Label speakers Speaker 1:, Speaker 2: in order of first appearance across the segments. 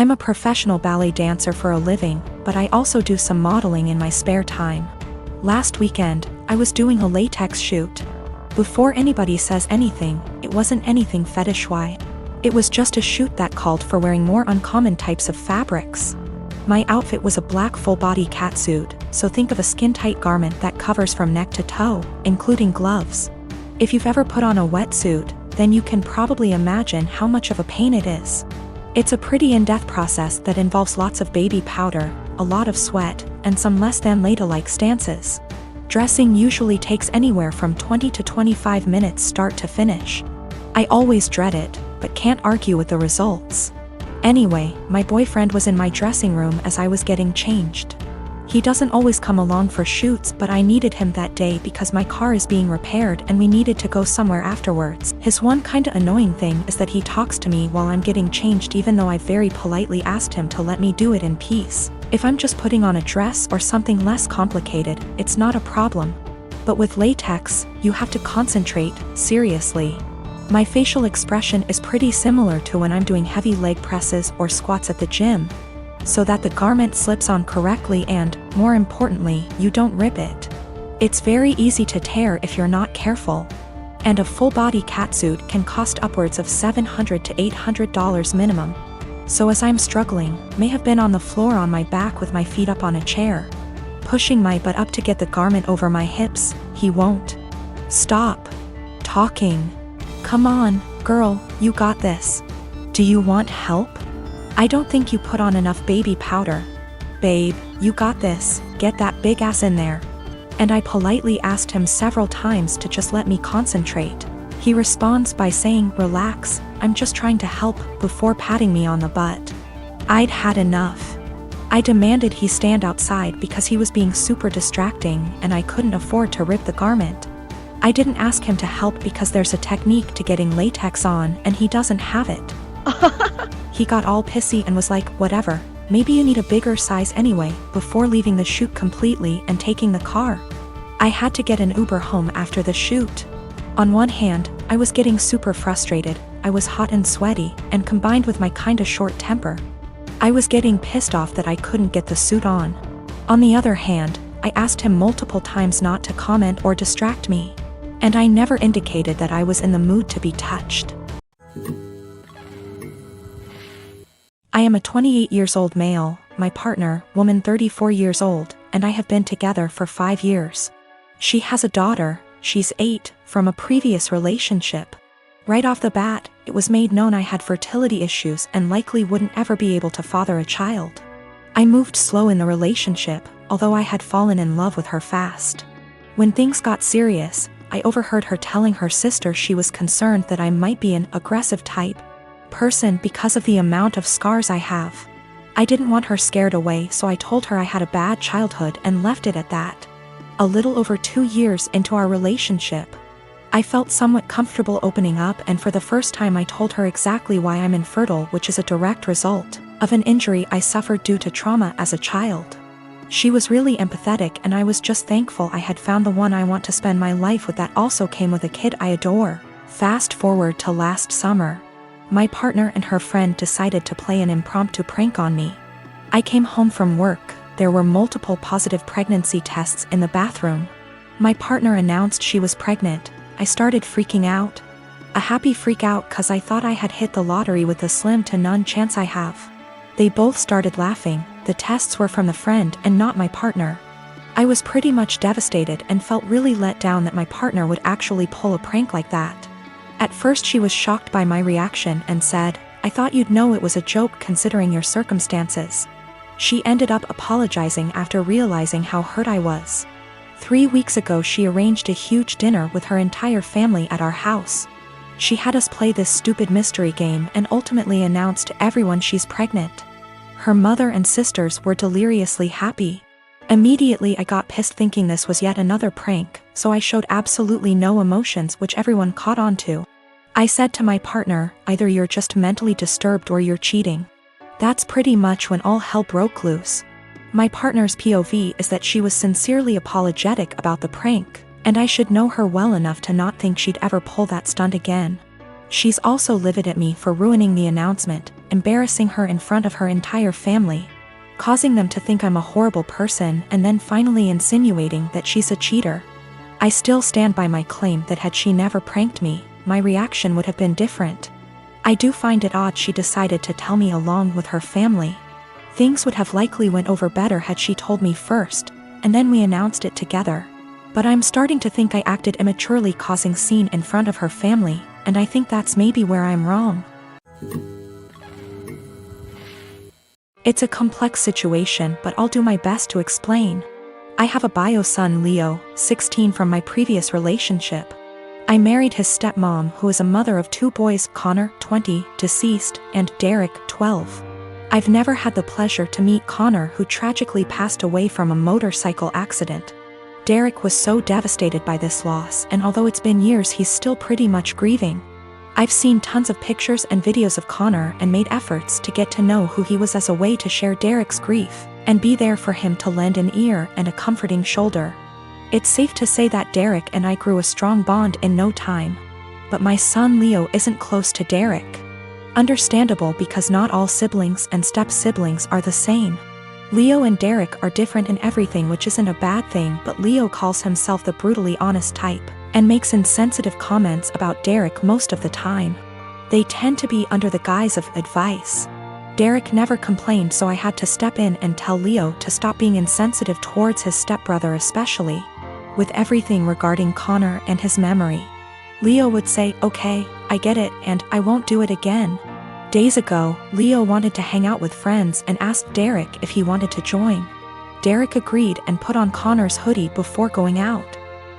Speaker 1: I'm a professional ballet dancer for a living, but I also do some modeling in my spare time. Last weekend, I was doing a latex shoot. Before anybody says anything, it wasn't anything fetish-wise. It was just a shoot that called for wearing more uncommon types of fabrics. My outfit was a black full-body catsuit, so think of a skin-tight garment that covers from neck to toe, including gloves. If you've ever put on a wetsuit, then you can probably imagine how much of a pain it is. It's a pretty in-depth process that involves lots of baby powder, a lot of sweat, and some less than ladylike stances. Dressing usually takes anywhere from 20 to 25 minutes start to finish. I always dread it, but can't argue with the results. Anyway, my boyfriend was in my dressing room as I was getting changed. He doesn't always come along for shoots, but I needed him that day because my car is being repaired and we needed to go somewhere afterwards. His one kinda annoying thing is that he talks to me while I'm getting changed even though I very politely asked him to let me do it in peace. If I'm just putting on a dress or something less complicated, it's not a problem. But with latex, you have to concentrate, seriously. My facial expression is pretty similar to when I'm doing heavy leg presses or squats at the gym, so that the garment slips on correctly and, more importantly, you don't rip it. It's very easy to tear if you're not careful. And a full-body catsuit can cost upwards of $700 to $800 minimum. So as I'm struggling, may have been on the floor on my back with my feet up on a chair, pushing my butt up to get the garment over my hips, he won't stop talking. Come on, girl, you got this. Do you want help? I don't think you put on enough baby powder. Babe, you got this, get that big ass in there. And I politely asked him several times to just let me concentrate. He responds by saying, relax, I'm just trying to help, before patting me on the butt. I'd had enough. I demanded he stand outside because he was being super distracting and I couldn't afford to rip the garment. I didn't ask him to help because there's a technique to getting latex on and he doesn't have it. He got all pissy and was like, whatever, maybe you need a bigger size anyway, before leaving the shoot completely and taking the car. I had to get an Uber home after the shoot. On one hand, I was getting super frustrated, I was hot and sweaty, and combined with my kinda short temper, I was getting pissed off that I couldn't get the suit on. On the other hand, I asked him multiple times not to comment or distract me. And I never indicated that I was in the mood to be touched. I am a 28 years old male, my partner, woman 34 years old, and I have been together for 5 years. She has a daughter, she's 8, from a previous relationship. Right off the bat, it was made known I had fertility issues and likely wouldn't ever be able to father a child. I moved slow in the relationship, although I had fallen in love with her fast. When things got serious, I overheard her telling her sister she was concerned that I might be an aggressive type person because of the amount of scars I have. I didn't want her scared away, so I told her I had a bad childhood and left it at that. A little over 2 years into our relationship, I felt somewhat comfortable opening up, and for the first time I told her exactly why I'm infertile, which is a direct result of an injury I suffered due to trauma as a child. She was really empathetic and I was just thankful I had found the one I want to spend my life with that also came with a kid I adore. Fast forward to last summer. My partner and her friend decided to play an impromptu prank on me. I came home from work, there were multiple positive pregnancy tests in the bathroom. My partner announced she was pregnant. I started freaking out. A happy freak out cause I thought I had hit the lottery with the slim to none chance I have. They both started laughing. The tests were from the friend and not my partner. I was pretty much devastated and felt really let down that my partner would actually pull a prank like that. At first she was shocked by my reaction and said, I thought you'd know it was a joke considering your circumstances. She ended up apologizing after realizing how hurt I was. 3 weeks ago she arranged a huge dinner with her entire family at our house. She had us play this stupid mystery game and ultimately announced to everyone she's pregnant. Her mother and sisters were deliriously happy. Immediately I got pissed thinking this was yet another prank, so I showed absolutely no emotions, which everyone caught on to. I said to my partner, either you're just mentally disturbed or you're cheating. That's pretty much when all hell broke loose. My partner's POV is that she was sincerely apologetic about the prank, and I should know her well enough to not think she'd ever pull that stunt again. She's also livid at me for ruining the announcement, embarrassing her in front of her entire family, causing them to think I'm a horrible person, and then finally insinuating that she's a cheater. I still stand by my claim that had she never pranked me, my reaction would have been different. I do find it odd she decided to tell me along with her family. Things would have likely went over better had she told me first, and then we announced it together. But I'm starting to think I acted immaturely, causing scene in front of her family, and I think that's maybe where I'm wrong. It's a complex situation, but I'll do my best to explain. I have a bio son, Leo, 16, from my previous relationship. I married his stepmom, who is a mother of 2 boys, Connor, 20, deceased, and Derek, 12. I've never had the pleasure to meet Connor, who tragically passed away from a motorcycle accident. Derek was so devastated by this loss, and although it's been years, he's still pretty much grieving. I've seen tons of pictures and videos of Connor and made efforts to get to know who he was as a way to share Derek's grief and be there for him, to lend an ear and a comforting shoulder. It's safe to say that Derek and I grew a strong bond in no time. But my son Leo isn't close to Derek. Understandable, because not all siblings and step-siblings are the same. Leo and Derek are different in everything, which isn't a bad thing, but Leo calls himself the brutally honest type and makes insensitive comments about Derek most of the time. They tend to be under the guise of advice. Derek never complained, so I had to step in and tell Leo to stop being insensitive towards his stepbrother, especially with everything regarding Connor and his memory. Leo would say, "Okay, I get it, and I won't do it again." Days ago, Leo wanted to hang out with friends and asked Derek if he wanted to join. Derek agreed and put on Connor's hoodie before going out.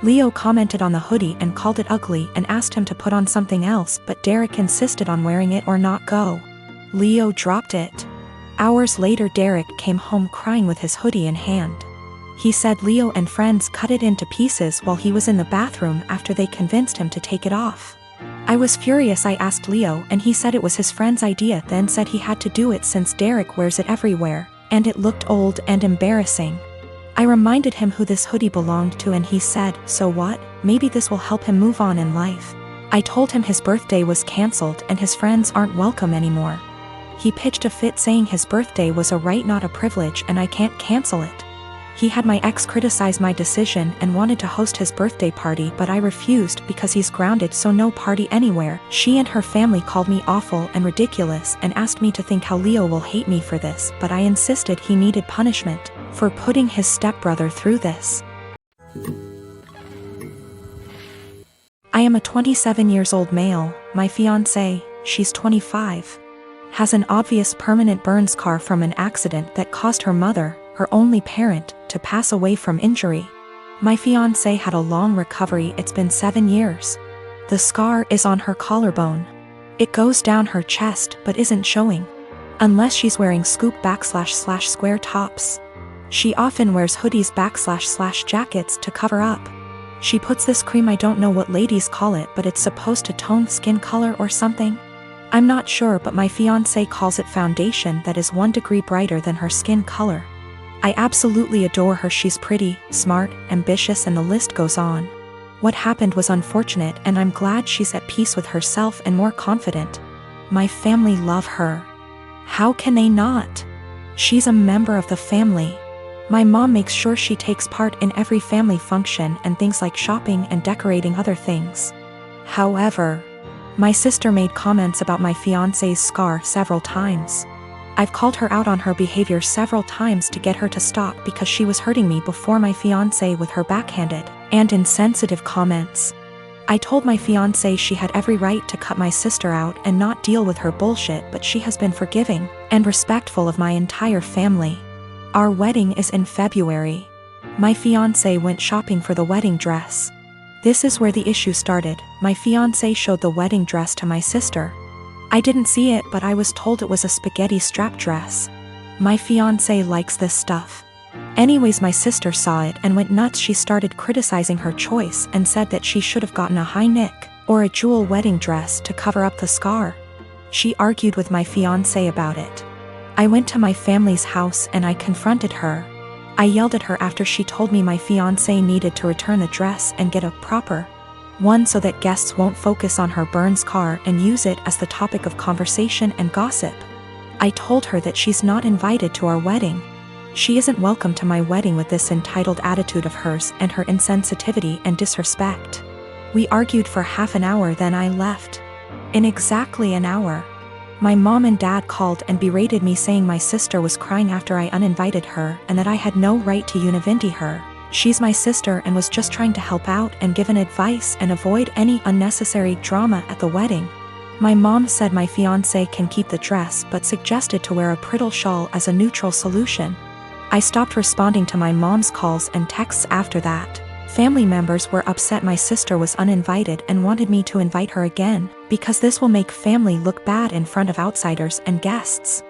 Speaker 1: Leo commented on the hoodie and called it ugly and asked him to put on something else, but Derek insisted on wearing it or not go. Leo dropped it. Hours later, Derek came home crying with his hoodie in hand. He said Leo and friends cut it into pieces while he was in the bathroom after they convinced him to take it off. I was furious. I asked Leo, and he said it was his friend's idea, then said he had to do it since Derek wears it everywhere, and it looked old and embarrassing. I reminded him who this hoodie belonged to, and he said, "So what? Maybe this will help him move on in life." I told him his birthday was cancelled and his friends aren't welcome anymore. He pitched a fit saying his birthday was a right, not a privilege, and I can't cancel it. He had my ex criticize my decision and wanted to host his birthday party, but I refused because he's grounded, so no party anywhere. She and her family called me awful and ridiculous and asked me to think how Leo will hate me for this, but I insisted he needed punishment for putting his stepbrother through this. I am a 27 years old male. My fiancé, she's 25, has an obvious permanent burn scar from an accident that caused her mother, her only parent, to pass away from injury. My fiancé had a long recovery. It's been 7 years. The scar is on her collarbone. It goes down her chest but isn't showing, unless she's wearing scoop / square tops. She often wears hoodies / jackets to cover up. She puts this cream, I don't know what ladies call it, but it's supposed to tone skin color or something. I'm not sure, but my fiancé calls it foundation that is 1 degree brighter than her skin color. I absolutely adore her. She's pretty, smart, ambitious, and the list goes on. What happened was unfortunate, and I'm glad she's at peace with herself and more confident. My family love her. How can they not? She's a member of the family. My mom makes sure she takes part in every family function and things like shopping and decorating other things. However, my sister made comments about my fiancé's scar several times. I've called her out on her behavior several times to get her to stop because she was hurting me before my fiancé with her backhanded and insensitive comments. I told my fiancé she had every right to cut my sister out and not deal with her bullshit, but she has been forgiving and respectful of my entire family. Our wedding is in February. My fiancé went shopping for the wedding dress. This is where the issue started. My fiancé showed the wedding dress to my sister. I didn't see it, but I was told it was a spaghetti strap dress. My fiancé likes this stuff. Anyways, my sister saw it and went nuts. She started criticizing her choice and said that she should have gotten a high neck or a jewel wedding dress to cover up the scar. She argued with my fiancé about it. I went to my family's house and I confronted her. I yelled at her after she told me my fiancé needed to return the dress and get a proper one so that guests won't focus on her burn scar and use it as the topic of conversation and gossip. I told her that she's not invited to our wedding. She isn't welcome to my wedding with this entitled attitude of hers and her insensitivity and disrespect. We argued for half an hour, then I left. In exactly an hour, my mom and dad called and berated me, saying my sister was crying after I uninvited her and that I had no right to univenti her. She's my sister and was just trying to help out and give an advice and avoid any unnecessary drama at the wedding. My mom said my fiancé can keep the dress but suggested to wear a bridal shawl as a neutral solution. I stopped responding to my mom's calls and texts after that. Family members were upset my sister was uninvited and wanted me to invite her again, because this will make family look bad in front of outsiders and guests.